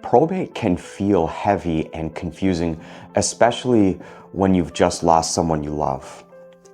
Probate can feel heavy and confusing, especially when you've just lost someone you love.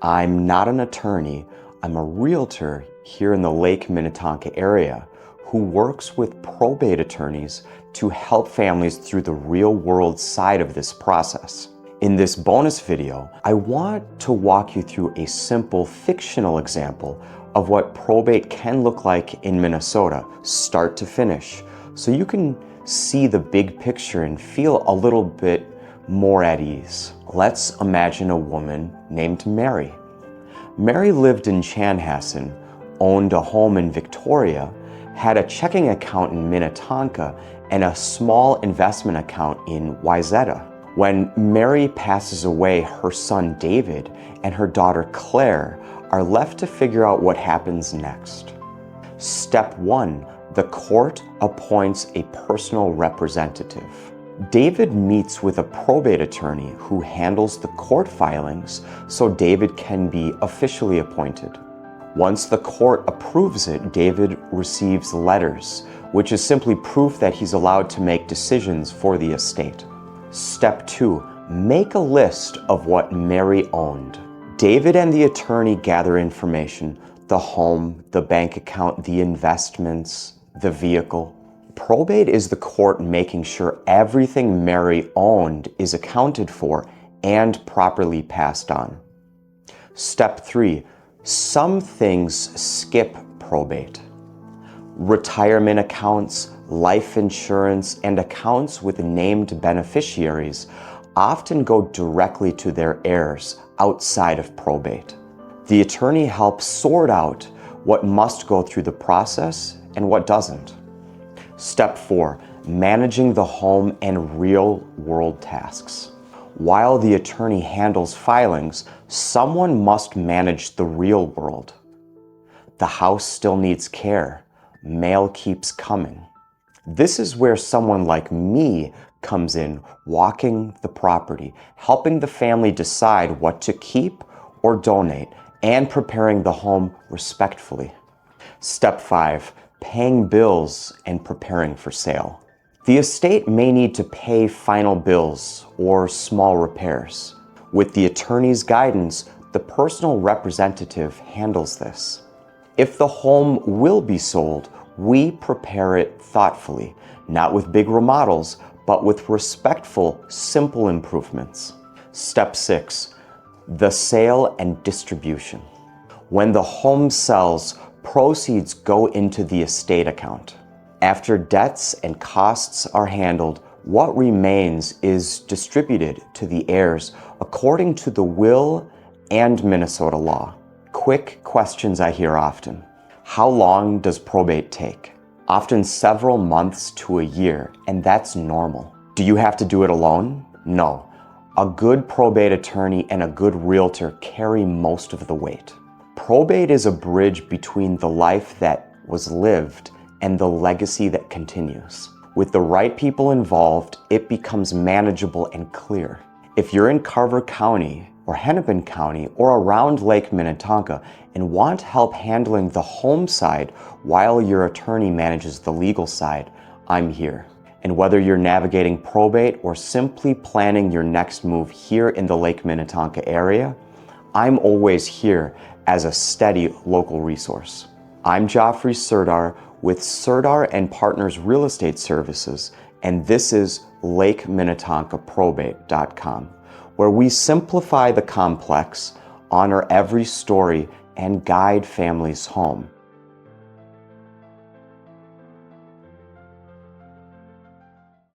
I'm not an attorney. I'm a realtor here in the Lake Minnetonka area who works with probate attorneys to help families through the real-world side of this process. In this bonus video, I want to walk you through a simple fictional example of what probate can look like in Minnesota, start to finish, so you can see the big picture and feel a little bit more at ease. Let's imagine a woman named Mary. Mary lived in Chanhassen, owned a home in Victoria, had a checking account in Minnetonka, and a small investment account in Wayzata. When Mary passes away, her son David and her daughter Claire are left to figure out what happens next. Step 1. The court appoints a personal representative. David meets with a probate attorney who handles the court filings so David can be officially appointed. Once the court approves it, David receives letters, which is simply proof that he's allowed to make decisions for the estate. Step 2. Make a list of what Mary owned. David and the attorney gather information: the home, the bank account, the investments, the vehicle. Probate is the court making sure everything Mary owned is accounted for and properly passed on. Step 3. Some things skip probate. Retirement accounts, life insurance, and accounts with named beneficiaries often go directly to their heirs outside of probate. The attorney helps sort out what must go through the process and what doesn't. Step 4. Managing the home and real-world tasks. While the attorney handles filings, someone must manage the real world. The house still needs care. Mail keeps coming. This is where someone like me comes in, walking the property, helping the family decide what to keep or donate, and preparing the home respectfully. Step 5. Paying bills and preparing for sale. The estate may need to pay final bills or small repairs. With the attorney's guidance, the personal representative handles this. If the home will be sold, we prepare it thoughtfully, not with big remodels, but with respectful, simple improvements. Step 6. The sale and distribution. When the home sells, proceeds go into the estate account. After debts and costs are handled, what remains is distributed to the heirs according to the will and Minnesota law. Quick questions I hear often. How long does probate take? Often several months to a year, and that's normal. Do you have to do it alone? No. A good probate attorney and a good realtor carry most of the weight. Probate is a bridge between the life that was lived and the legacy that continues. With the right people involved, it becomes manageable and clear. If you're in Carver County or Hennepin County or around Lake Minnetonka and want help handling the home side while your attorney manages the legal side, I'm here. And whether you're navigating probate or simply planning your next move here in the Lake Minnetonka area, I'm always here as a steady local resource. I'm Geoffrey Serdar with Serdar & Partners Real Estate Services, and this is LakeMinnetonkaProbate.com, where we simplify the complex, honor every story, and guide families home.